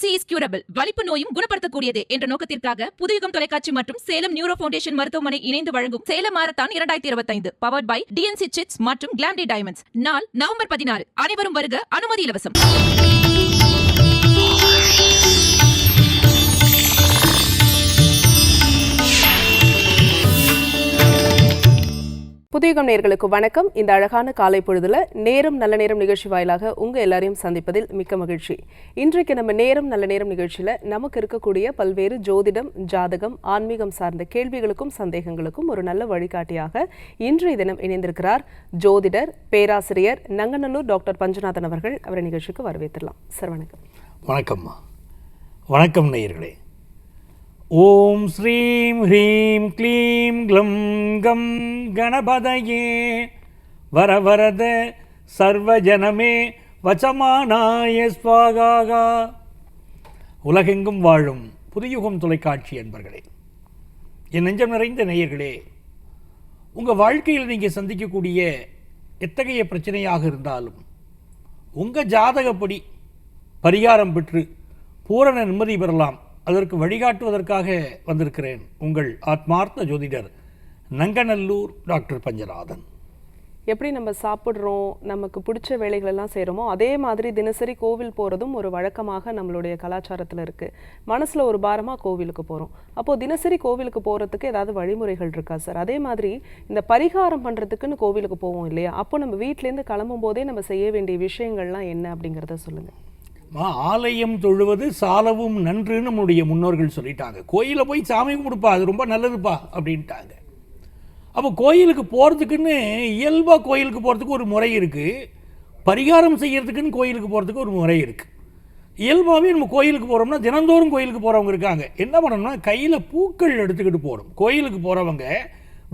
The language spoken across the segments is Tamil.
எபிலெப்சி இஸ் கியூரபிள், வலிப்பு நோயும் குணப்படுத்தக்கூடியது என்ற நோக்கத்திற்காக புதுயுகம் தொலைக்காட்சி மற்றும் சேலம் நியூரோ ஃபவுண்டேஷன் மருத்துவமனை இணைந்து வழங்கும் Salem marathon 2025 powered by TNC chits மற்றும் கிளாம்டி டைமண்ட்ஸ். நாள் நவம்பர் 16. அனைவரும் வருக, அனுமதி இலவசம். புதியுகம் நேயர்களுக்கு வணக்கம். இந்த அழகான காலை பொழுதுல நேரம் நல்ல நேரம் நிகழ்ச்சி வாயிலாக உங்க எல்லாரையும் சந்திப்பதில் மிக்க மகிழ்ச்சி. இன்றைக்கு நம்ம நேரம் நல்ல நேரம் நிகழ்ச்சியில நமக்கு இருக்கக்கூடிய பல்வேறு ஜோதிடம், ஜாதகம், ஆன்மீகம் சார்ந்த கேள்விகளுக்கும் சந்தேகங்களுக்கும் ஒரு நல்ல வழிகாட்டியாக இன்றைய தினம் இணைந்திருக்கிறார் ஜோதிடர், பேராசிரியர் நங்கநல்லூர் டாக்டர் பஞ்சநாதன் அவர்கள். அவரை நிகழ்ச்சிக்கு வரவேற்றலாம். சார் வணக்கம். வணக்கம்மா. வணக்கம் நேயர்களே. ஓம் ஸ்ரீம் ஹ்ரீம் க்ளீம் க்ளம் கம் கணபதயே வரவரத சர்வஜனமே வசமானாய ஸ்வாகா. உலகெங்கும் வாழும் புதுயுகம் தொலைக்காட்சி அன்பர்களே, என் நெஞ்சம் நிறைந்த நேயர்களே, உங்கள் வாழ்க்கையில் நீங்கள் சந்திக்கக்கூடிய எத்தகைய பிரச்சனையாக இருந்தாலும் உங்கள் ஜாதகப்படி பரிகாரம் பெற்று பூரண நிம்மதி பெறலாம். அதற்கு வழிகாட்டுவதற்காக வந்திருக்கிறேன் உங்கள் ஆத்மார்த்த ஜோதிடர் நங்கநல்லூர் டாக்டர் பஞ்சநாதன். எப்படி நம்ம சாப்பிட்றோம், நமக்கு பிடிச்ச வேலைகளெல்லாம் செய்கிறோமோ அதே மாதிரி தினசரி கோவில் போகிறதும் ஒரு வழக்கமாக நம்மளுடைய கலாச்சாரத்தில் இருக்குது. மனசில் ஒரு பாரமாக கோவிலுக்கு போகிறோம். அப்போது தினசரி கோவிலுக்கு போகிறதுக்கு ஏதாவது வழிமுறைகள் இருக்கா சார்? அதே மாதிரி இந்த பரிகாரம் பண்ணுறதுக்குன்னு கோவிலுக்கு போவோம் இல்லையா, அப்போ நம்ம வீட்டிலேருந்து கிளம்பும் போதே நம்ம செய்ய வேண்டிய விஷயங்கள்லாம் என்ன அப்படிங்கிறத சொல்லுங்கள். ஆலயம் தொழுவது சாலவும் நன்றுன்னு நம்முடைய முன்னோர்கள் சொல்லிட்டாங்க. கோயிலில் போய் சாமி கும்பிடுப்பா, அது ரொம்ப நல்லதுப்பா அப்படின்ட்டாங்க. அப்போ கோயிலுக்கு போகிறதுக்குன்னு இயல்பாக கோயிலுக்கு போகிறதுக்கு ஒரு முறை இருக்குது, பரிகாரம் செய்கிறதுக்குன்னு கோயிலுக்கு போகிறதுக்கு ஒரு முறை இருக்குது. இயல்பாகவே நம்ம கோயிலுக்கு போகிறோம்னா தினந்தோறும் கோயிலுக்கு போகிறவங்க இருக்காங்க. என்ன பண்ணணும்னா கையில் பூக்கள் எடுத்துக்கிட்டு போகணும். கோயிலுக்கு போகிறவங்க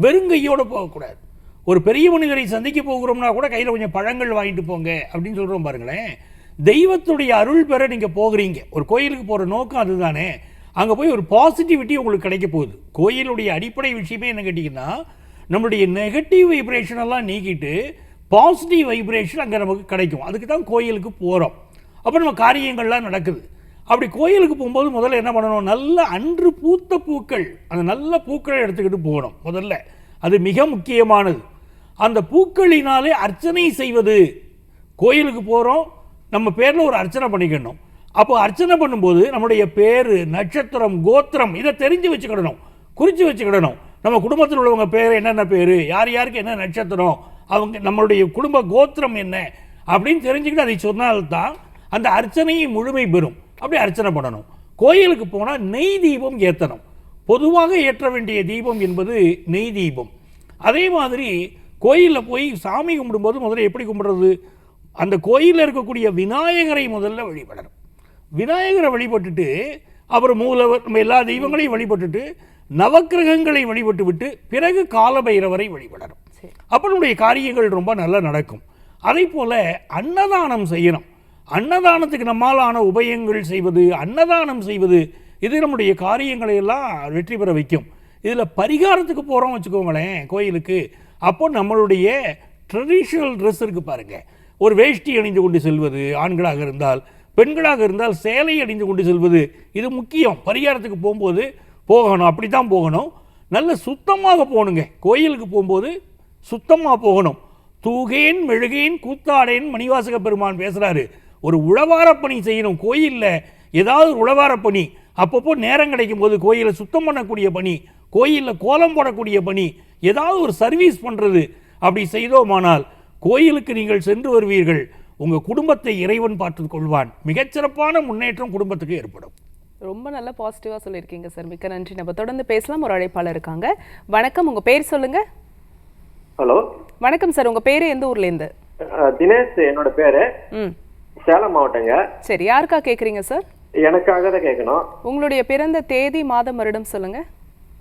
வெறுங்கையோடு போகக்கூடாது. ஒரு பெரிய மனிதரை சந்திக்க போகிறோம்னா கூட கையில் கொஞ்சம் பழங்கள் வாங்கிட்டு போங்க அப்படின்னு சொல்கிறோம் பாருங்களேன். தெய்வத்துடைய அருள் பெற நீங்கள் போகிறீங்க, ஒரு கோயிலுக்கு போகிற நோக்கம் அதுதானே. அங்கே போய் ஒரு பாசிட்டிவிட்டி உங்களுக்கு கிடைக்க போகுது. கோயிலுடைய அடிப்படை விஷயமே என்ன கேட்டிங்கன்னா, நம்மளுடைய நெகட்டிவ் வைப்ரேஷன் எல்லாம் நீக்கிட்டு பாசிட்டிவ் வைப்ரேஷன் அங்கே நமக்கு கிடைக்கும். அதுக்கு தான் கோயிலுக்கு போகிறோம். அப்போ நம்ம காரியங்கள்லாம் நடக்குது. அப்படி கோயிலுக்கு போகும்போது முதல்ல என்ன பண்ணணும், நல்ல அன்று பூத்த பூக்கள், அந்த நல்ல பூக்களை எடுத்துக்கிட்டு போகணும் முதல்ல. அது மிக முக்கியமானது. அந்த பூக்களினாலே அர்ச்சனை செய்வது. கோயிலுக்கு போகிறோம், நம்ம பேரில் ஒரு அர்ச்சனை பண்ணிக்கணும். அப்போ அர்ச்சனை பண்ணும்போது நம்முடைய பேர், நட்சத்திரம், கோத்திரம் இதை தெரிஞ்சு வச்சுக்கிடணும், குறித்து வச்சுக்கிடணும். நம்ம குடும்பத்தில் உள்ளவங்க பேர் என்னென்ன பேர், யார் யாருக்கு என்ன நட்சத்திரம், அவங்க நம்மளுடைய குடும்ப கோத்திரம் என்ன அப்படின்னு தெரிஞ்சுக்கிட்டு அதை சொன்னால்தான் அந்த அர்ச்சனையை முழுமை பெறும். அப்படி அர்ச்சனை பண்ணணும். கோயிலுக்கு போனால் நெய் தீபம் ஏற்றணும். பொதுவாக ஏற்ற வேண்டிய தீபம் என்பது நெய் தீபம். அதே மாதிரி கோயிலில் போய் சாமி கும்பிடும்போது முதல்ல எப்படி கும்பிடுறது, அந்த கோயிலில் இருக்கக்கூடிய விநாயகரை முதல்ல வழிபடணும். விநாயகரை வழிபட்டுட்டு அப்புறம் மூலவர், நம்ம எல்லா தெய்வங்களையும் வழிபட்டுட்டு நவக்கிரகங்களை வழிபட்டு விட்டு பிறகு காலபைரவரை வழிபடணும். அப்போ நம்முடைய காரியங்கள் ரொம்ப நல்லா நடக்கும். அதே போல் அன்னதானம் செய்யணும். அன்னதானத்துக்கு நம்மாலான உபயங்கள் செய்வது, அன்னதானம் செய்வது, இது நம்முடைய காரியங்களை எல்லாம் வெற்றி பெற வைக்கும். இதில் பரிகாரத்துக்கு போகிறோம் வச்சுக்கோங்களேன் கோயிலுக்கு, அப்போ நம்மளுடைய ட்ரெடிஷ்னல் ட்ரெஸ் இருக்குது பாருங்கள், ஒரு வேஷ்டி அணிந்து கொண்டு செல்வது, ஆண்களாக இருந்தால், பெண்களாக இருந்தால் சேலை அணிந்து கொண்டு செல்வது, இது முக்கியம். பரிகாரத்துக்கு போகும்போது போகணும், அப்படி தான் போகணும். நல்ல சுத்தமாக போகணுங்க. கோயிலுக்கு போகும்போது சுத்தமாக போகணும். தூகேன் மெழுகேன் கூத்தாடேன் மணிவாசக பெருமான் பேசுகிறாரு. ஒரு உழவாரப்பணி செய்யணும் கோயிலில், ஏதாவது உழவாரப்பணி அப்பப்போ நேரம் கிடைக்கும் போது கோயிலை சுத்தம் பண்ணக்கூடிய பணி, கோயிலில் கோலம் போடக்கூடிய பணி, ஏதாவது ஒரு சர்வீஸ் பண்ணுறது, அப்படி செய்தோமானால் கோயிலுக்கு நீங்கள் சென்று வருவீர்கள். உங்கள் குடும்பத்தை இறைவன் பார்த்துக் கொள்வான். மிகச்சிறப்பான முன்னேற்றம் குடும்பத்துக்கு ஏற்படும். ரொம்ப நல்ல பாசிட்டிவாக சொல்லியிருக்கீங்க சார், மிக்க நன்றி. நம்ம தொடர்ந்து பேசலாம். ஒரு அழைப்பாளர் இருக்காங்க. வணக்கம், உங்கள் பேர் சொல்லுங்க. ஹலோ, வணக்கம் சார், உங்கள் பேர் எந்த ஊர்லேருந்து? தினேஷ் என்னோட பேரு. சேலம் மாவட்டங்க. சரி, யாருக்கா கேட்குறீங்க சார்? எனக்காக தான் கேட்கணும். உங்களுடைய பிறந்த தேதி, மாதம், வருடம் சொல்லுங்க.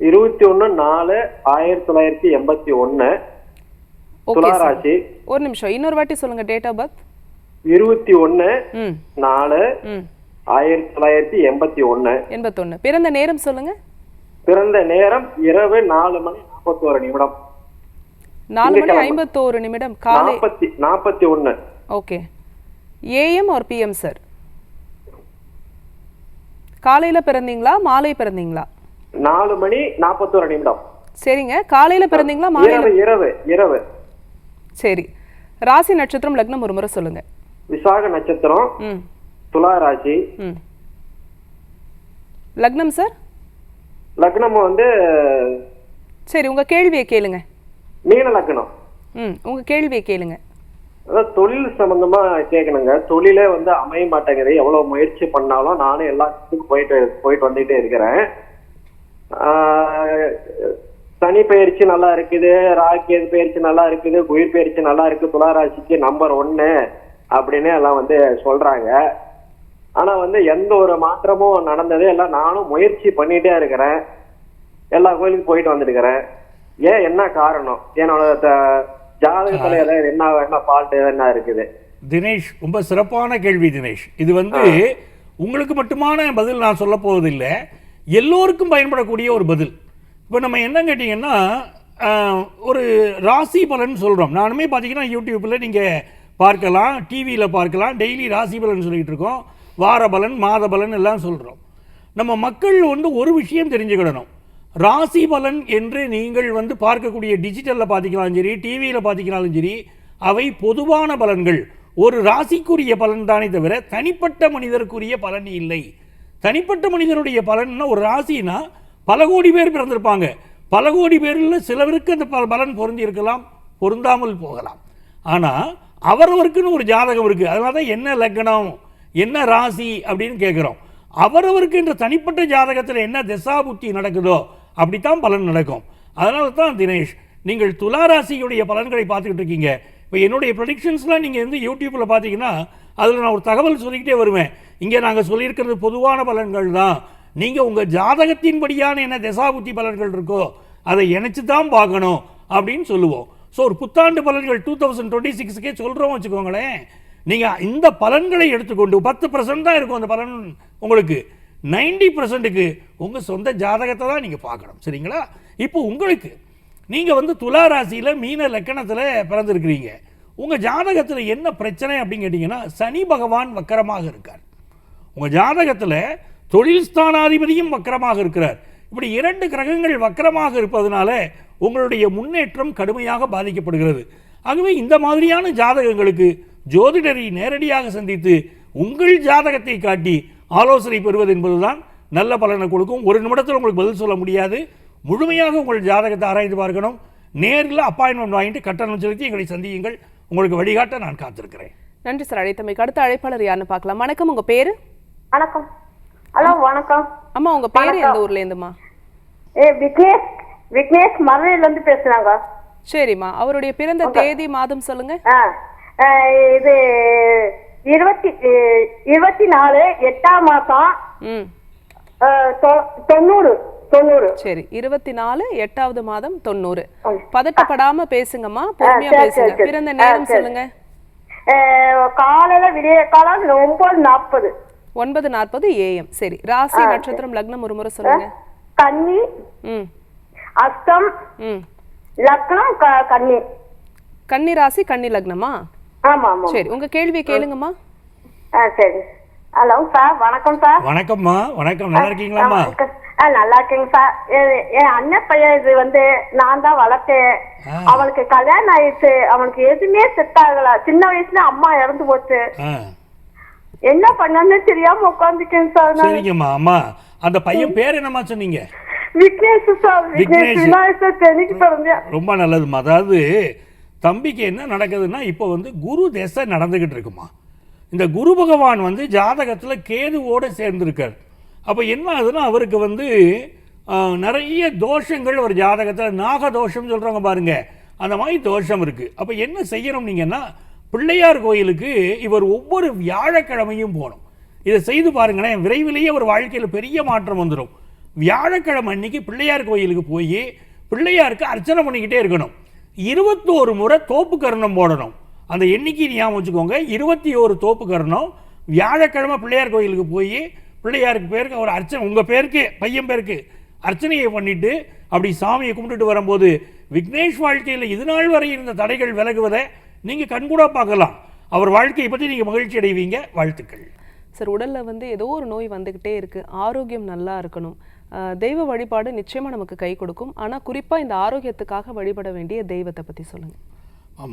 21/4/1981 துளாராசி. ஒரு நிமிஷம், இன்னொரு வாட்டி சொல்லுங்க டேட் ஆஃப் பர்த். 21/4/1981. பிறந்த நேரம் சொல்லுங்க. பிறந்த நேரம் இரவு 4:41. 4:51 காலை 41. Okay. AM or PM sir? காலையில பிறந்தீங்களா மாலை பிறந்தீங்களா? 4:41. சரிங்க, காலையில பிறந்தீங்களா மாலையில? இரவு இரவு. சரி, ராசி நட்சத்திரம் லக்னம் ஒரு முறை சொல்லுங்க. விசாக நட்சத்திரம், துலா ராசி. லக்னம் சார்? லக்னம் வந்து சரி, உங்க கேள்வியை கேளுங்க. மீன லக்னம். உங்க கேள்வியை கேளுங்க. அதான் தொழில் சம்பந்தமா கேட்கணுங்க. தொழிலே வந்து அமைய மாட்டேங்குது. எவ்வளவு முயற்சி பண்ணாலும் நானும் எல்லாத்துக்கும் போயிட்டு வந்துட்டே இருக்கிறேன். சனி பயிற்சி நல்லா இருக்குது, ராக்கி பயிற்சி நல்லா இருக்குது, குயிர் பயிற்சி நல்லா இருக்கு, துளாராசிக்கு நம்பர் 1 அப்படின்னு எல்லாம் வந்து சொல்றாங்க. ஆனா வந்து எந்த ஒரு மாற்றமும் நடந்ததே இல்லை. நானும் முயற்சி பண்ணிட்டே இருக்கிறேன், எல்லா கோயிலுக்கும் போயிட்டு வந்துருக்கிறேன். ஏன், என்ன காரணம்? என்னோட ஜாதகத்துல என்ன ஃபால்ட் என்ன இருக்குது? தினேஷ், ரொம்ப சிறப்பான கேள்வி தினேஷ். இது வந்து உங்களுக்கு மட்டுமான பதில் நான் சொல்ல போவதில்லை, எல்லோருக்கும் பயன்படக்கூடிய ஒரு பதில். இப்போ நம்ம என்ன கேட்டிங்கன்னா, ஒரு ராசி பலன் சொல்கிறோம். நானுமே பார்த்தீங்கன்னா யூடியூப்பில் நீங்கள் பார்க்கலாம், டிவியில் பார்க்கலாம், டெய்லி ராசி பலன் சொல்லிகிட்டு இருக்கோம், வார பலன் மாத பலன் எல்லாம் சொல்கிறோம். நம்ம மக்கள் வந்து ஒரு விஷயம் தெரிஞ்சுக்கிடணும். ராசி பலன் என்று நீங்கள் வந்து பார்க்கக்கூடிய டிஜிட்டலில் பார்த்திங்கனாலும் சரி, டிவியில் பார்த்திங்கனாலும் சரி, அவை பொதுவான பலன்கள். ஒரு ராசிக்குரிய பலன் தானே தவிர தனிப்பட்ட மனிதருக்குரிய பலன் இல்லை. தனிப்பட்ட மனிதனுடைய பலன்னா, ஒரு ராசினா பல கோடி பேர் பிறந்திருப்பாங்க. பல கோடி பேரில் சிலருக்கு அந்த பலன் பொருந்தி இருக்கலாம், பொருந்தாமல் போகலாம். ஆனால் அவரவருக்குன்னு ஒரு ஜாதகம் இருக்குது. அதனால தான் என்ன லக்னம் என்ன ராசி அப்படின்னு கேட்குறோம். அவரவருக்கு என்ற தனிப்பட்ட ஜாதகத்தில் என்ன திசா புத்தி நடக்குதோ அப்படித்தான் பலன் நடக்கும். அதனால தான் தினேஷ், நீங்கள் துளாராசியுடைய பலன்களை பார்த்துக்கிட்டு இருக்கீங்க. இப்போ என்னுடைய ப்ரொடிக்ஷன்ஸ்லாம் நீங்கள் வந்து யூடியூப்பில் பார்த்தீங்கன்னா அதில் நான் ஒரு தகவல் சொல்லிக்கிட்டே வருவேன். இங்கே நாங்கள் சொல்லியிருக்கிறது பொதுவான பலன்கள் தான், நீங்கள் உங்கள் ஜாதகத்தின்படியான என்ன திசாபுத்தி பலன்கள் இருக்கோ அதை இணைச்சு தான் பார்க்கணும் அப்படின்னு சொல்லுவோம். ஸோ ஒரு புத்தாண்டு பலன்கள் 2026 சொல்கிறோம் வச்சுக்கோங்களேன். நீங்கள் இந்த பலன்களை எடுத்துக்கொண்டு 10% தான் இருக்கும் அந்த பலன், உங்களுக்கு 90%க்கு உங்கள் சொந்த ஜாதகத்தை தான் நீங்கள் பார்க்கணும். சரிங்களா? இப்போ உங்களுக்கு நீங்கள் வந்து துலா ராசியில் மீன லக்கணத்தில் பிறந்திருக்கிறீங்க. உங்கள் ஜாதகத்தில் என்ன பிரச்சனை அப்படின்னு கேட்டிங்கன்னா, சனி பகவான் வக்கரமாக இருக்கார். உங்கள் ஜாதகத்தில் தொழில் ஸ்தானாதிபதியும் வக்கரமாக இருக்கிறார். இப்படி 2 கிரகங்கள் வக்கரமாக இருப்பதனால உங்களுடைய முன்னேற்றம் கடுமையாக பாதிக்கப்படுகிறது. ஆகவே இந்த மாதிரியான ஜாதகங்களுக்கு ஜோதிடரை நேரடியாக சந்தித்து உங்கள் ஜாதகத்தை காட்டி ஆலோசனை பெறுவது என்பதுதான் நல்ல பலனை கொடுக்கும். ஒரு நிமிடத்தில் உங்களுக்கு பதில் சொல்ல முடியாது. முழுமையாக உங்கள் ஜாதகத்தை ஆராய்ந்து பார்க்கணும். நேரில் அப்பாயின்மெண்ட் வாங்கிட்டு கட்டணம் செலுத்தி எங்களை சந்தியுங்கள். உங்களுக்கு வழிகாட்ட நான் காத்திருக்கிறேன். நன்றி சார் அழைத்தமைக்கு. அடுத்த அழைப்பாளர் யாருன்னு பார்க்கலாம். வணக்கம், உங்க பேரு? வணக்கம். ஹலோ வணக்கம் அம்மா, உங்க பேரு எந்த ஊர்ல இருந்துமா? விக்னேஷ் மதுரையில இருந்து பேசுறாங்க. சரிம்மா, அவருடைய பிறந்த தேதி மாதம் சொல்லுங்க. இது 24 8ஆம் மாசம் 90. சரி, 24 8வது மாதம் 90. பதட்டப்படாம பேசுங்கம்மா, பொறுமையா பேசுங்க. பிறந்த நேரம் சொல்லுங்க. காலையில விடிய காலம் 9:40. 9:40 AM. சரி, ராசி நட்சத்திரம் லக்னம் ஒரு முறை சொல்லுங்க. கன்னி, அஸ்தம், லக்னம் கன்னி. கன்னி ராசி கன்னி லக்னமா? ஆமா ஆமா. சரி, உங்க கேள்வியை கேளுங்கம்மா. சரி. ஹலோ சார், வணக்கம் சார். வணக்கம்மா. வணக்கம், நல்லா இருக்கீங்களாம்மா? நல்லா இருக்கேங்க சார். என் அண்ணன் பையன் இது வந்து நான் தான் வளர்த்தேன். அவனுக்கு கல்யாணம் ஆயிடுச்சு. அவனுக்கு எதுவுமே செட் ஆகல. சின்ன வயசுல அம்மா இறந்து போச்சு. என்ன பண்ணன்னு தெரியாம உட்காந்துக்கேன் சார். சரிங்கம்மா. அம்மா, அந்த பையன் பேர் என்னம்மா சொன்னீங்க? விக்னேஷ் சார். விக்னேஷ் விநாயகர் தெனிக்கு பிறந்தேன். ரொம்ப நல்லதுமா. அதாவது தம்பிக்கு என்ன நடக்குதுன்னா, இப்போ வந்து குரு திசை நடந்துகிட்டு இருக்குமா. இந்த குரு பகவான் வந்து ஜாதகத்தில் கேதுவோடு சேர்ந்திருக்கார். அப்போ என்ன ஆகுதுன்னா, அவருக்கு வந்து நிறைய தோஷங்கள் ஒரு ஜாதகத்தில், நாகதோஷம் சொல்கிறவங்க பாருங்க, அந்த மாதிரி தோஷம் இருக்குது. அப்போ என்ன செய்யணும் நீங்கன்னா, பிள்ளையார் கோயிலுக்கு இவர் ஒவ்வொரு வியாழக்கிழமையும் போகணும். இதை செய்து பாருங்களேன், விரைவிலேயே ஒரு வாழ்க்கையில் பெரிய மாற்றம் வந்துடும். வியாழக்கிழமை அன்னைக்கு பிள்ளையார் கோயிலுக்கு போய் பிள்ளையாருக்கு அர்ச்சனை பண்ணிக்கிட்டே இருக்கணும். 21 முறை தோப்பு கரணம் போடணும். அந்த எண்ணிக்கை ஞாபகம் வச்சுக்கோங்க, 21 தோப்பு கரணம். வியாழக்கிழமை பிள்ளையார் கோயிலுக்கு போய் பிள்ளையாருக்கு பேருக்கு ஒரு அர்ச்சனை, உங்கள் பேருக்கு பையன் பேருக்கு அர்ச்சனையை பண்ணிட்டு அப்படி சாமியை கும்பிட்டுட்டு வரும்போது விக்னேஷ் வாழ்க்கையில் இது நாள் வரை இருந்த தடைகள் விலகுவதை நீங்கள் கண்கூட பார்க்கலாம். அவர் வாழ்க்கையை பற்றி நீங்கள் மகிழ்ச்சி அடைவீங்க. வாழ்த்துக்கள். சார் உடல்ல வந்து ஏதோ ஒரு நோய் வந்துகிட்டே இருக்கு, ஆரோக்கியம் நல்லா இருக்கணும், தெய்வ வழிபாடு நிச்சயமா நமக்கு கை கொடுக்கும். ஆனா குறிப்பா இந்த ஆரோக்கியத்துக்காக வழிபட வேண்டிய தெய்வத்தை பத்தி சொல்லுங்க.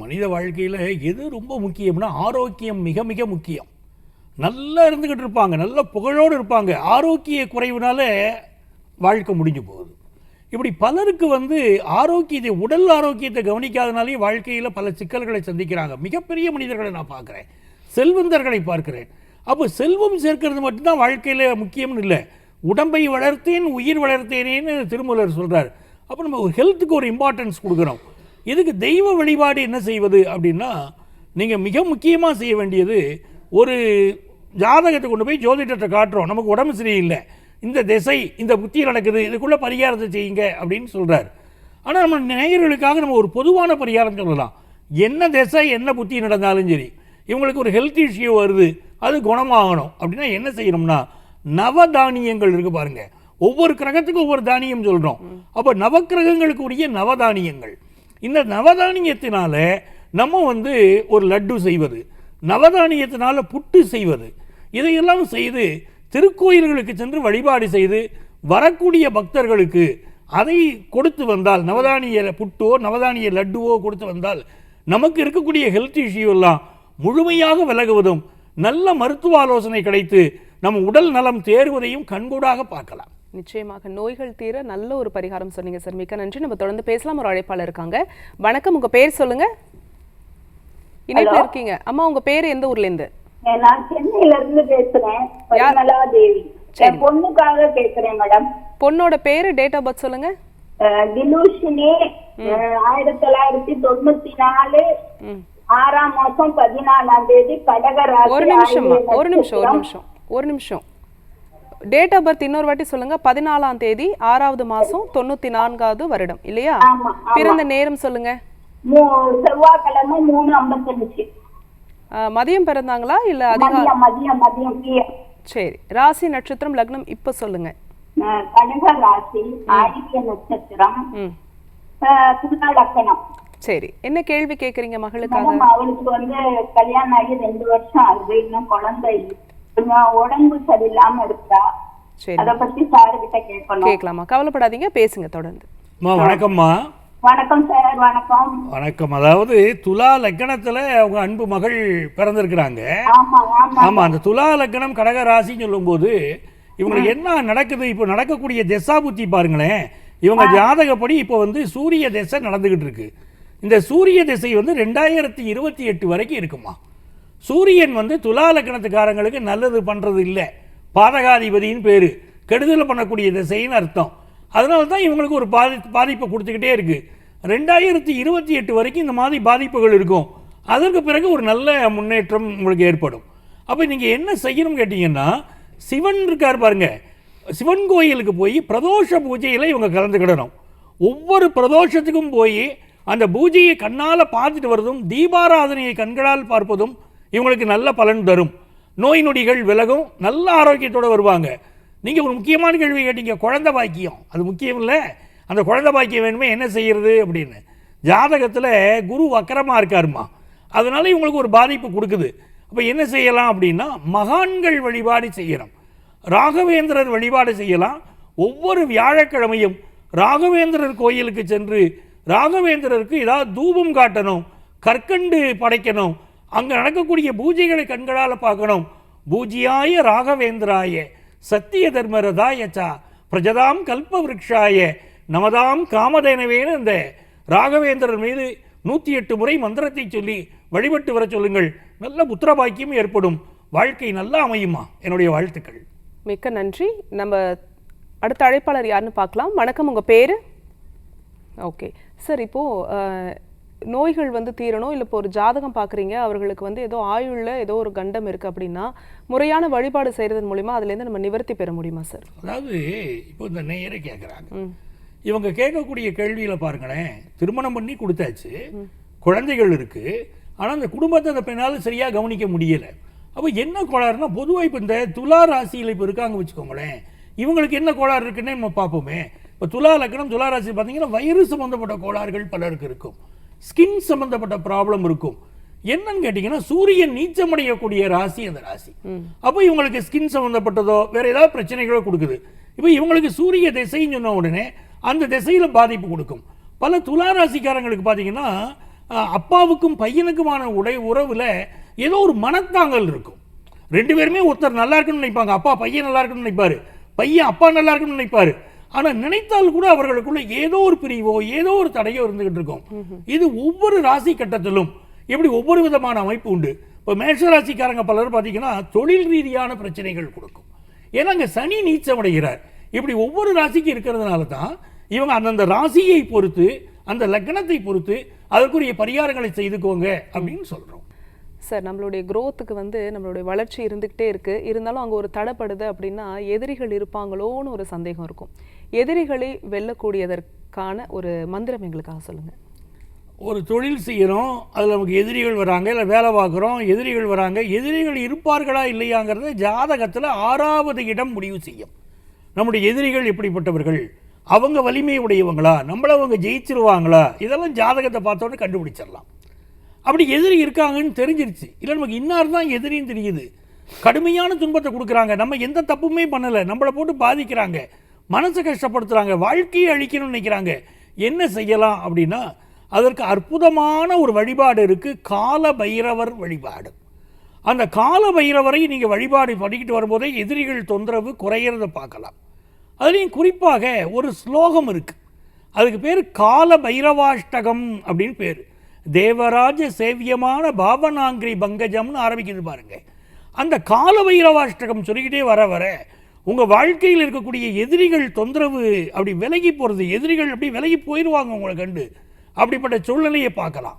மனித வாழ்க்கையில் எது ரொம்ப முக்கியம்னா ஆரோக்கியம் மிக மிக முக்கியம். நல்லா இருந்துக்கிட்டு இருப்பாங்க, நல்ல புகழோடு இருப்பாங்க, ஆரோக்கிய குறைவுனால வாழ்க்கை முடிஞ்சு போகுது. இப்படி பலருக்கு வந்து ஆரோக்கியத்தை, உடல் ஆரோக்கியத்தை கவனிக்காதனாலே வாழ்க்கையில் பல சிக்கல்களை சந்திக்கிறாங்க. மிகப்பெரிய மனிதர்களை நான் பார்க்குறேன், செல்வந்தர்களை பார்க்கிறேன். அப்போ செல்வம் சேர்க்கிறது மட்டும்தான் வாழ்க்கையில் முக்கியம்னு இல்லை, உடம்பை வளர்த்தேன் உயிர் வளர்த்தேனேன்னு திருமூலர் சொல்கிறார். அப்போ நம்ம ஒரு ஹெல்த்துக்கு ஒரு இம்பார்ட்டன்ஸ் கொடுக்குறோம். இதுக்கு தெய்வ வழிபாடு என்ன செய்வது அப்படின்னா, நீங்கள் மிக முக்கியமாக செய்ய வேண்டியது, ஒரு ஜாதகத்தை கொண்டு போய் ஜோதிடத்தை காட்டுறோம், நமக்கு உடம்பு சரியில்லை, இந்த திசை இந்த புத்தி நடக்குது, இதுக்குள்ளே பரிகாரத்தை செய்யுங்க அப்படின்னு சொல்கிறார். ஆனால் நம்ம நேயர்களுக்காக நம்ம ஒரு பொதுவான பரிகாரம் சொல்லலாம். என்ன திசை என்ன புத்தி நடந்தாலும் சரி, இவங்களுக்கு ஒரு ஹெல்த் இஷ்யூ வருது, அது குணமாகணும் அப்படின்னா என்ன செய்யணும்னா, நவதானியங்கள் இருக்குது பாருங்கள், ஒவ்வொரு கிரகத்துக்கும் ஒவ்வொரு தானியம் சொல்கிறோம். அப்போ நவக்கிரகங்களுக்கு உரிய நவதானியங்கள், இந்த நவதானியத்தினால நம்ம வந்து ஒரு லட்டு செய்வது, நவதானியத்தினால புட்டு செய்வது, இதையெல்லாம் செய்து திருக்கோயில்களுக்கு சென்று வழிபாடு செய்து வரக்கூடிய பக்தர்களுக்கு அதை கொடுத்து வந்தால், நவதானிய புட்டோ நவதானிய லட்டுவோ கொடுத்து வந்தால் நமக்கு இருக்கக்கூடிய ஹெல்த் இஷ்யூ எல்லாம் முழுமையாக விலகுவதும் நல்ல மருத்துவ ஆலோசனை கிடைத்து நம்ம உடல் நலம் தேறுவதையும் கண்கூடாக பார்க்கலாம். நிச்சயமாக நோய்கள் தீர நல்ல ஒரு பரிகாரம் சொன்னீங்க சார், மிக்க நன்றி. நம்ம தொடர்ந்து பேசலாம். ஒரு அழைப்பாளர் இருக்காங்க. வணக்கம், உங்க பேர் சொல்லுங்க. இணைப்பில் இருக்கீங்க. அம்மா உங்க பேர் எந்த ஊர்ல இருந்து? நான் சென்னையில இருந்து பேசுறேன், தேவி. பொண்ணுக்காக பேசுறேன் மேடம். பொண்ணோட பேரு, டேட் ஆஃப் பர்த் சொல்லுங்க. திலூஷினி, 1994 6ஆம் மாசம் 14ஆம் தேதி, கடகராசி. ஒரு நிமிஷம் டேட் ஆஃப் பர்த் இன்னொரு வாட்டி சொல்லுங்க. 14ஆம் தேதி 6வது மாசம் 94வது வருடம் இல்லையா? பிறந்த நேரம் சொல்லுங்க. செவ்வாய்க்கிழமை 3:55. மதியம் பிறந்தாங்களா இல்ல மதியம்? சரி, ராசி நட்சத்திரம் லக்னம் இப்ப சொல்லுங்க. கடக ராசி, ஆதித்ய நட்சத்திரம், துலா லக்னம். சரி, என்ன கேள்வி கேக்குறீங்க மகளுக்காக? அவளுக்கு வந்து கல்யாணம் ஆகி 2 வருஷம் ஆகுது, இன்னும் குழந்தை கொஞ்சம் உடம்பு சரியில்லாம இருக்கா. அத பத்தி சார் கிட்ட கேட்கணும். கேட்கலாமா? கவலைப்படாதீங்க, பேசுங்க தொடர்ந்து. வணக்கம்மா. வணக்கம் சார். வணக்கம். வணக்கம். அதாவது துலா லக்னத்துல அவங்க அன்பு மகள் பிறந்திருக்கிறாங்க. ஆமா, அந்த துலா லக்னம் கடக ராசின்னு சொல்லும்போது இவங்களுக்கு என்ன நடக்குது, இப்போ நடக்கக்கூடிய திசா புத்தி பாருங்களேன். இவங்க ஜாதகப்படி இப்போ வந்து சூரிய திசை நடந்துகிட்டு இருக்கு. இந்த சூரிய திசை வந்து 2028 வரைக்கும் இருக்குமா. சூரியன் வந்து துலா லக்னத்துக்காரங்களுக்கு நல்லது பண்ணுறது இல்லை, பாதகாதிபதியின் பேர், கெடுதல் பண்ணக்கூடிய திசைன்னு அர்த்தம். அதனால தான் இவங்களுக்கு ஒரு பாதிப்பை கொடுத்துக்கிட்டே இருக்குது. 2028 வரைக்கும் இந்த மாதிரி பாதிப்புகள் இருக்கும். அதற்கு பிறகு ஒரு நல்ல முன்னேற்றம் உங்களுக்கு ஏற்படும். அப்போ நீங்கள் என்ன செய்யணும்னு கேட்டிங்கன்னா, சிவன் இருக்கார் பாருங்க, சிவன் கோயிலுக்கு போய் பிரதோஷ பூஜையில் இவங்க கலந்துக்கிடணும். ஒவ்வொரு பிரதோஷத்துக்கும் போய் அந்த பூஜையை கண்ணால் பார்த்துட்டு வருவதும், தீபாராதனையை கண்களால் பார்ப்பதும் இவங்களுக்கு நல்ல பலன் தரும். நோய் நொடிகள் விலகும், நல்ல ஆரோக்கியத்தோடு வருவாங்க. நீங்கள் ஒரு முக்கியமான கேள்வி கேட்டீங்க, குழந்தை பாக்கியம். அது முக்கியம் இல்லை, அந்த குழந்தை பாக்கியம் வேணுமே என்ன செய்கிறது அப்படின்னு. ஜாதகத்தில் குரு வக்கரமாக இருக்காருமா, அதனால இவங்களுக்கு ஒரு பாதிப்பு கொடுக்குது. அப்போ என்ன செய்யலாம் அப்படின்னா, மகான்கள் வழிபாடு செய்யணும், ராகவேந்திரர் வழிபாடு செய்யலாம். ஒவ்வொரு வியாழக்கிழமையும் ராகவேந்திரர் கோயிலுக்கு சென்று ராகவேந்திரருக்கு ஏதாவது தூபம் காட்டணும், கற்கண்டு படைக்கணும், அங்கே நடக்கக்கூடிய பூஜைகளை கண்களால் பார்க்கணும். பூஜ்யாய ராகவேந்திராய சத்திய தர்மரதாயச்சா பிரஜதாம் கல்ப விருட்சாய நமதாம் காமதேனவேன்னு இந்த ராகவேந்திரர் மீது 108 முறை மந்திரத்தை சொல்லி வழிபட்டு வர சொல்லுங்கள். நல்ல புத்திர பாக்கியம் ஏற்படும், வாழ்க்கை நல்லா அமையுமா. என்னுடைய வாழ்த்துக்கள். மிக்க நன்றி. நம்ம அடுத்த அழைப்பாளர் யாருன்னு பார்க்கலாம். வணக்கம், உங்கள் பேர்? ஓகே சார், இப்போது நோய்கள் வந்து தீரணும், இல்லை இப்போ ஒரு ஜாதகம் பார்க்குறீங்க, அவர்களுக்கு வந்து ஏதோ ஆயுளில் ஏதோ ஒரு கண்டம் இருக்குது அப்படின்னா முறையான வழிபாடு செய்கிறதன் மூலிமா அதுலேருந்து நம்ம நிவர்த்தி பெற முடியுமா சார்? அதாவது இப்போ இந்த நேயரை கேட்குறாங்க, இவங்க கேட்கக்கூடிய கேள்வியில் பாருங்களேன், திருமணம் பண்ணி கொடுத்தாச்சு, குழந்தைகள் இருக்குது, ஆனால் அந்த குடும்பத்தை அந்த பெண்ணால் சரியாக கவனிக்க முடியலை. அப்போ என்ன கோளாறுனா, பொதுவாக இப்போ இந்த துலா ராசியில் இப்போ இருக்காங்க வச்சுக்கோங்களேன், இவங்களுக்கு என்ன கோளாறு இருக்குன்னே நம்ம பார்ப்போமே. இப்போ துலா லக்னம் துலா ராசி பார்த்தீங்கன்னா வயிறு சம்மந்தப்பட்ட கோளாறுகள் பலருக்கு இருக்கும், ஸ்கின் சம்மந்தப்பட்ட ப்ராப்ளம் இருக்கும். என்னன்னு கேட்டீங்கன்னா சூரியன் நீச்சமடையக்கூடிய ராசி அந்த ராசி. அப்போ இவங்களுக்கு ஸ்கின் சம்பந்தப்பட்டதோ வேற ஏதாவது பிரச்சனைகளோ கொடுக்குது. இப்போ இவங்களுக்கு சூரிய திசைன்னு சொன்ன உடனே அந்த திசையில பாதிப்பு கொடுக்கும். பல துலா ராசிக்காரங்களுக்கு பார்த்தீங்கன்னா அப்பாவுக்கும் பையனுக்குமான உறவுல ஏதோ ஒரு மனத்தாங்கல் இருக்கும். ரெண்டு பேருமே ஒருத்தர் நல்லா இருக்குன்னு நினைப்பாங்க, அப்பா பையன் நல்லா இருக்குன்னு நினைப்பாரு, பையன் அப்பா நல்லா இருக்குன்னு நினைப்பாரு. ஆனா நினைத்தால் கூட அவர்களுக்குள்ள ஏதோ ஒரு பிரிவோ ஏதோ ஒரு தடையோ இருந்துகிட்டு இருக்கும். இது ஒவ்வொரு ராசி கட்டத்திலும் எப்படி ஒவ்வொரு விதமான அமைப்பு உண்டு. இப்போ மேஷ ராசிக்காரங்க பலர் பார்த்தீங்கன்னா தொழில் ரீதியான பிரச்சனைகள் கொடுக்கும். ஏன்னா அங்கே சனி நீச்சமடைகிறார். இப்படி ஒவ்வொரு ராசிக்கு இருக்கிறதுனால தான் இவங்க அந்தந்த ராசியை பொறுத்து அந்த லக்னத்தை பொறுத்து அதற்குரிய பரிகாரங்களை செய்துக்கோங்க அப்படின்னு சொல்றோம். சார், நம்மளுடைய growthக்கு நம்மளுடைய வளர்ச்சி இருந்துகிட்டே இருக்கு, இருந்தாலும் அங்கே ஒரு தடைப்படுது அப்படின்னா எதிரிகள் இருப்பாங்களோன்னு ஒரு சந்தேகம் இருக்கும். எதிரிகளை வெல்லக்கூடியதற்கான ஒரு மந்திரம் எங்களுக்காக சொல்லுங்க. ஒரு தொழில் செய்கிறோம், அதில் நமக்கு எதிரிகள் வராங்க, இல்லை வேலை பார்க்குறோம், எதிரிகள் வராங்க, எதிரிகள் இருப்பார்களா இல்லையாங்கிறத ஜாதகத்தில் 6வது இடம் முடிவு செய்யும். நம்முடைய எதிரிகள் எப்படிப்பட்டவர்கள், அவங்க வலிமை உடையவங்களா, நம்மளை அவங்க ஜெயிச்சிருவாங்களா, இதெல்லாம் ஜாதகத்தை பார்த்தோன்னே கண்டுபிடிச்சிடலாம். அப்படி எதிரி இருக்காங்கன்னு தெரிஞ்சிருச்சு, இல்லை நமக்கு இன்னார் தான் எதிரின்னு தெரியுது, கடுமையான துன்பத்தை கொடுக்குறாங்க, நம்ம எந்த தப்புமே பண்ணலை, நம்மளை போட்டு பாதிக்கிறாங்க, மனசை கஷ்டப்படுத்துகிறாங்க, வாழ்க்கையை அழிக்கணும்னு நினைக்கிறாங்க, என்ன செய்யலாம் அப்படின்னா அதற்கு அற்புதமான ஒரு வழிபாடு இருக்குது, கால பைரவர் வழிபாடு. அந்த கால பைரவரை நீங்கள் வழிபாடு பண்ணிக்கிட்டு வரும்போதே எதிரிகள் தொந்தரவு குறையிறத பார்க்கலாம். அதுலேயும் குறிப்பாக ஒரு ஸ்லோகம் இருக்குது, அதுக்கு பேர் கால பைரவாஷ்டகம் அப்படின்னு பேர். தேவராஜ சேவியமான பாவனாங்கிரி பங்கஜம்னு ஆரம்பிக்குது பாருங்க. அந்த கால பைரவாஷ்டகம் சொல்லிக்கிட்டே வர வர உங்கள் வாழ்க்கையில் இருக்கக்கூடிய எதிரிகள் தொந்தரவு அப்படி விலகி போகிறது, எதிரிகள் அப்படி விலகி போயிடுவாங்க உங்களை கண்டு. அப்படிப்பட்ட சூழ்நிலையை பார்க்கலாம்.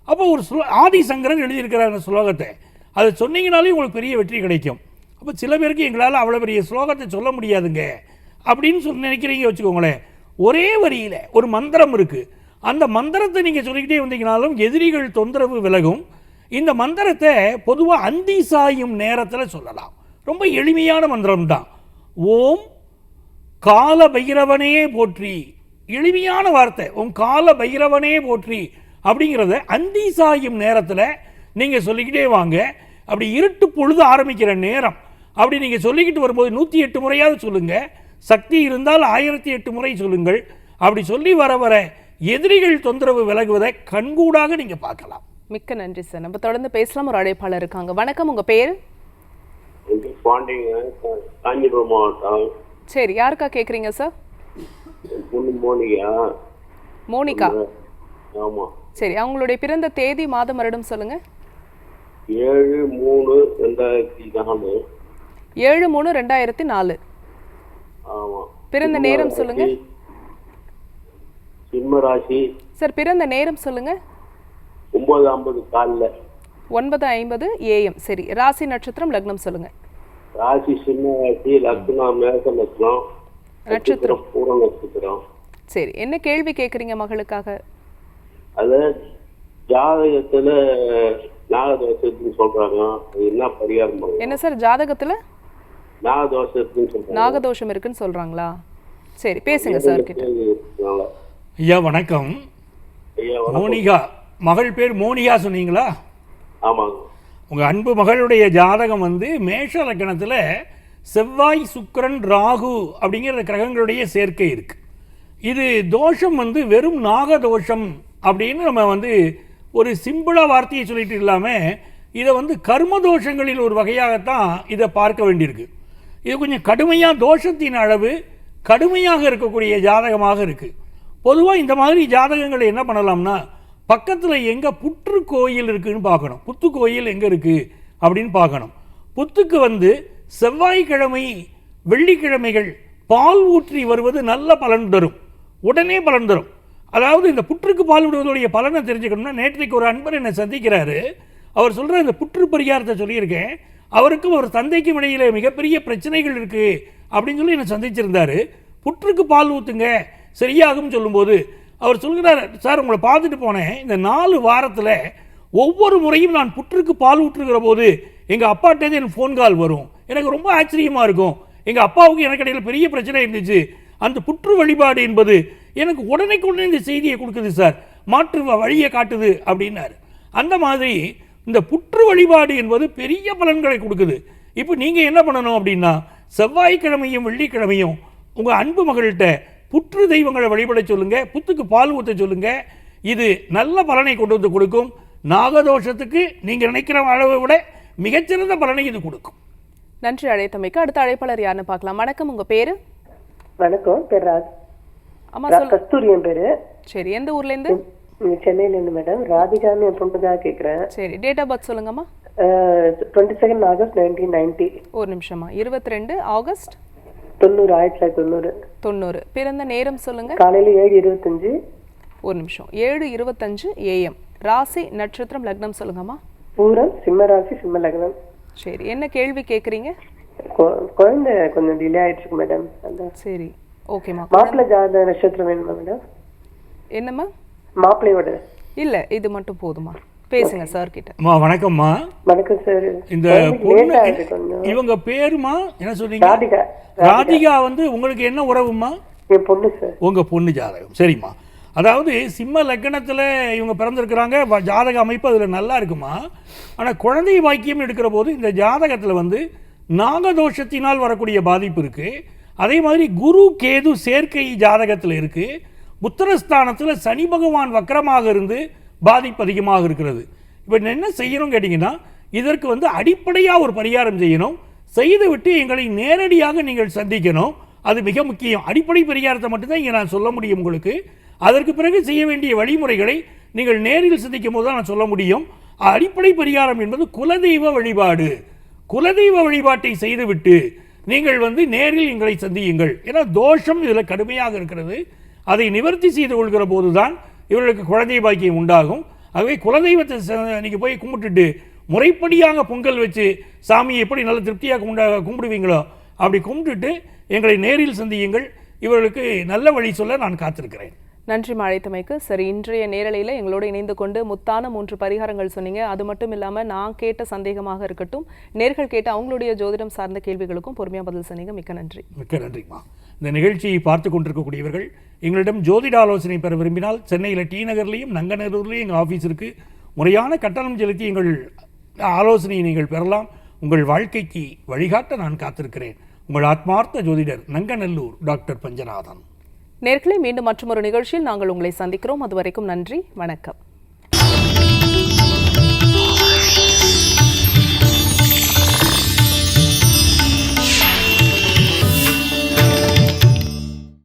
அப்போ ஒரு ஆதிசங்கரன் எழுதியிருக்கிற அந்த ஸ்லோகத்தை அதை சொன்னீங்கனாலே உங்களுக்கு பெரிய வெற்றி கிடைக்கும். அப்போ சில பேருக்கு எங்களால் அவ்வளோ பெரிய ஸ்லோகத்தை சொல்ல முடியாதுங்க அப்படின்னு நினைக்கிறீங்க வச்சுக்கோங்களேன். ஒரே வரியில் ஒரு மந்திரம் இருக்குது, அந்த மந்திரத்தை நீங்கள் சொல்லிக்கிட்டே வந்தீங்கனாலும் எதிரிகள் தொந்தரவு விலகும். இந்த மந்திரத்தை பொதுவாக அந்தி சாயும் நேரத்தில் சொல்லலாம். ரொம்ப எளிமையான மந்திரம் தான். ஓம் கால பைரவனே போற்றி, எளிமையான வார்த்தை, ஓம் கால பைரவனே போற்றி அப்படிங்கிறத அந்தி சாயும் நேரத்தில் நீங்கள் சொல்லிக்கிட்டே வாங்க. அப்படி இருட்டு பொழுது ஆரம்பிக்கிற நேரம் அப்படி நீங்கள் சொல்லிக்கிட்டு வரும்போது 108 முறையாவது சொல்லுங்கள், சக்தி இருந்தால் 1008 முறை சொல்லுங்கள். அப்படி சொல்லி வர வர எதிரிகள் தொந்தரவு விலகுவதை கண்கூடாக நீங்கள் பார்க்கலாம். மிக்க நன்றி சார். நம்ம தொடர்ந்து பேசலாம். ஒரு அழைப்பாளர் இருக்காங்க. வணக்கம், உங்கள் பேர்? காஞ்சிபுரம் மாவட்டம். சரி, யாருக்கா கேட்குறீங்க சார்? மோனிகா. ஆமா. சரி, அவங்களுடைய பிறந்த தேதி மாதம் வருடம் சொல்லுங்க. 7/3/2004. 7/3/2004. ஆமா. பிறந்த நேரம் சொல்லுங்க. சிம்ம ராசி. சார், பிறந்த நேரம் சொல்லுங்க. 9:50 காலைல. 9:50 AM. சரி, ராசி நட்சத்திரம் லக்னம் சொல்லுங்க. ராசி சிம்ம ராசி, லக்னம் மேக லக்னம், நட்சத்திரம் பூர நட்சத்திரம். சரி, என்ன கேள்வி கேட்குறீங்க மகளுக்காக? அது ஜாதகத்துல நாகதோஷத்துன்னு சொல்றாங்க, அது என்ன பரிகாரம் பண்ணுங்க? என்ன சார் ஜாதகத்துல நாகதோஷத்துன்னு சொல்றாங்க. நாகதோஷம் இருக்குன்னு சொல்றாங்களா? சரி, பேசுங்க சார் கிட்ட. ஐயா வணக்கம். மோனிகா, மகள் பேர் மோனிகா சொன்னீங்களா? ஆமாங்க. உங்கள் அன்பு மகளுடைய ஜாதகம் மேஷ லக்னத்தில் செவ்வாய் சுக்கிரன் ராகு அப்படிங்கிற கிரகங்களுடைய சேர்க்கை இருக்கு. இது தோஷம் வெறும் நாகதோஷம் அப்படின்னு நம்ம ஒரு சிம்பிளாக வார்த்தையை சொல்லிட்டு இல்லாமல் இதை கர்ம தோஷங்களில் ஒரு வகையாகத்தான் இதை பார்க்க வேண்டியிருக்கு. இது கொஞ்சம் கடுமையாக தோஷத்தின் அளவு கடுமையாக இருக்கக்கூடிய ஜாதகமாக இருக்குது. பொதுவாக இந்த மாதிரி ஜாதகங்களை என்ன பண்ணலாம்னா பக்கத்தில் எங்கே புற்று கோயில் இருக்குதுன்னு பார்க்கணும். புத்து கோயில் எங்கே இருக்குது அப்படின்னு பார்க்கணும். புத்துக்கு செவ்வாய்க்கிழமை வெள்ளிக்கிழமைகள் பால் ஊற்றி வருவது நல்ல பலன் தரும், உடனே பலன் தரும். அதாவது இந்த புற்றுக்கு பால் விடுவதுடைய பலனை தெரிஞ்சுக்கணும்னா நேற்றைக்கு ஒரு அன்பர் என்னை சந்திக்கிறாரு. அவர் சொல்கிற இந்த புற்று பரிகாரத்தை சொல்லியிருக்கேன், அவருக்கும் ஒரு தந்தைக்கும் இடையில மிகப்பெரிய பிரச்சனைகள் இருக்குது அப்படின்னு சொல்லி என்னை சந்திச்சிருந்தார். புற்றுக்கு பால் ஊற்றுங்க சரியாகும் சொல்லும்போது அவர் சொல்கிறார், சார் உங்களை பார்த்துட்டு போனேன், இந்த 4 வாரத்தில் ஒவ்வொரு முறையும் நான் புற்றுக்கு பால் ஊற்றுகிற போது எங்கள் அப்பாட்டேருந்து எனக்கு ஃபோன் கால் வரும். எனக்கு ரொம்ப ஆச்சரியமாக இருக்கும். எங்கள் அப்பாவுக்கு எனக்கு இடையில் பெரிய பிரச்சனை இருந்துச்சு, அந்த புற்று வழிபாடு என்பது எனக்கு உடனே இந்த செய்தியை கொடுக்குது சார், மாற்று வழியை காட்டுது அப்படின்னாரு. அந்த மாதிரி இந்த புற்று வழிபாடு என்பது பெரிய பலன்களை கொடுக்குது. இப்போ நீங்கள் என்ன பண்ணணும் அப்படின்னா, செவ்வாய்க்கிழமையும் வெள்ளிக்கிழமையும் உங்கள் அன்பு மகள்கிட்ட புற்று தெய்வங்களை வழிபட சொல்லுங்கள், புத்துக்கு பால் ஊற்ற சொல்லுங்கள். இது நல்ல பலனை கொண்டு வந்து கொடுக்கும். நாகதோஷத்துக்கு நீங்கள் நினைக்கிற அளவை விட மிகச்சிறந்த பலனை இது கொடுக்கும். நன்றி அழைத்தமைக்கு. அடுத்த அழைப்பாளர் யாருன்னு பார்க்கலாம். வணக்கம், உங்க பேரு? வணக்கம், பேர் ராஜ். ஆமா, கஸ்தூரி என் பேரு. சரி, எந்த ஊர்ல இருந்து? சென்னையில இருந்து மேடம். ராதிகான்னு என் பொண்ணுக்காக கேட்குறேன். சரி, டேட் ஆஃப் பர்த் சொல்லுங்கம்மா. 22 ஆகஸ்ட் 1990. ஒரு நிமிஷமா. 22 ஆகஸ்ட் 90, 1990. 90. பிறந்த நேரம் சொல்லுங்க. காலையில 7:25. ஒரு நிமிஷம். 7:25 AM. ராசி, நட்சத்திரம், லக்னம் சொல்லுங்கம்மா. பூரம், சிம்ம ராசி, சிம்ம லக்னம். சரி, என்ன கேள்வி கேட்குறீங்க? குழந்தை கொஞ்சம் டிலே ஆயிடுச்சு மேடம். சரி, ஓகேம்மா. மாப்பிள்ளை ஜாத நட்சத்திரம் வேணுமா மேடம்? என்னம்மா? மாப்பிள்ளையோட இல்ல, இது மட்டும் போதுமா. பேசுங்க சார் கிட்ட. அம்மா வணக்கம்மா. வணக்கம் சார். இந்த பொண்ணு இவங்க பேருமா என்ன சொல்றீங்க? ராதிகா. ராதிகா வந்து உங்களுக்கு என்ன உறவுமா? என் பொண்ணு சார். உங்க பொண்ணு ஜாதகம். சரிம்மா. அதாவது சிம்ம லக்னத்தில் இவங்க பிறந்திருக்கிறாங்க. ஜாதக அமைப்பு அதில் நல்லா இருக்குமா. ஆனால் குழந்தை பாக்கியம் எடுக்கிற போது இந்த ஜாதகத்தில் வந்து நாகதோஷத்தினால் வரக்கூடிய பாதிப்பு இருக்குது. அதே மாதிரி குரு கேது சேர்க்கை ஜாதகத்தில் இருக்குது. புத்திரஸ்தானத்தில் சனி பகவான் வக்கரமாக இருந்து பாதிப்பு அதிகமாக இருக்கிறது. இப்போ என்ன செய்யணும் கேட்டிங்கன்னா, இதற்கு வந்து அடிப்படையாக ஒரு பரிகாரம் செய்யணும். செய்துவிட்டு எங்களை நேரடியாக நீங்கள் சந்திக்கணும். அது மிக முக்கியம். அடிப்படை பரிகாரத்தை மட்டும்தான் இங்கே நான் சொல்ல முடியும் உங்களுக்கு. அதற்கு பிறகு செய்ய வேண்டிய வழிமுறைகளை நீங்கள் நேரில் சந்திக்கும் போது தான் நான் சொல்ல முடியும். அடிப்படை பரிகாரம் என்பது குலதெய்வ வழிபாடு. குலதெய்வ வழிபாட்டை செய்துவிட்டு நீங்கள் வந்து நேரில் எங்களை சந்தியுங்கள். ஏன்னா தோஷம் இதில் கடுமையாக இருக்கிறது. அதை நிவர்த்தி செய்து கொள்கிற போது தான் இவர்களுக்கு குழந்தை பாக்கியம் உண்டாகும். ஆகவே குலதெய்வத்தை நீங்கள் போய் கும்பிட்டுட்டு முறைப்படியாக பொங்கல் வச்சு சாமியை எப்படி நல்ல திருப்தியாக கும்பிடுவீங்களோ அப்படி கும்பிட்டுட்டு எங்களை நேரில் சந்தியுங்கள். இவர்களுக்கு நல்ல வழி சொல்ல நான் காத்திருக்கிறேன். நன்றி அழைத்தமைக்கு. சரி, இன்றைய நேரலையில் எங்களோடு இணைந்து கொண்டு முத்தான 3 பரிகாரங்கள் சொன்னீங்க. அது மட்டும் இல்லாமல் நான் கேட்ட சந்தேகமாக இருக்கட்டும், நேர்கள் கேட்ட அவங்களுடைய ஜோதிடம் சார்ந்த கேள்விகளுக்கும் பொறுமையாக பதில் சொன்னீங்க. மிக்க நன்றி. மிக்க நன்றிம்மா. இந்த நிகழ்ச்சியை பார்த்து கொண்டிருக்கக்கூடியவர்கள் எங்களிடம் ஜோதிட ஆலோசனை பெற விரும்பினால் சென்னையில் டி நகர்லையும் நங்கநல்லூர்லையும் எங்கள் ஆஃபீஸ் இருக்குது. முறையான கட்டணம் செலுத்தி எங்கள் ஆலோசனையை நீங்கள் பெறலாம். உங்கள் வாழ்க்கைக்கு வழிகாட்ட நான் காத்திருக்கிறேன். உங்கள் ஆத்மார்த்த ஜோதிடர் நங்கநல்லூர் டாக்டர் பஞ்சநாதன். நேர்களை மீண்டும் மற்றொரு நிகழ்ச்சியில் நாங்கள் உங்களை சந்திக்கிறோம். அதுவரைக்கும் நன்றி, வணக்கம்.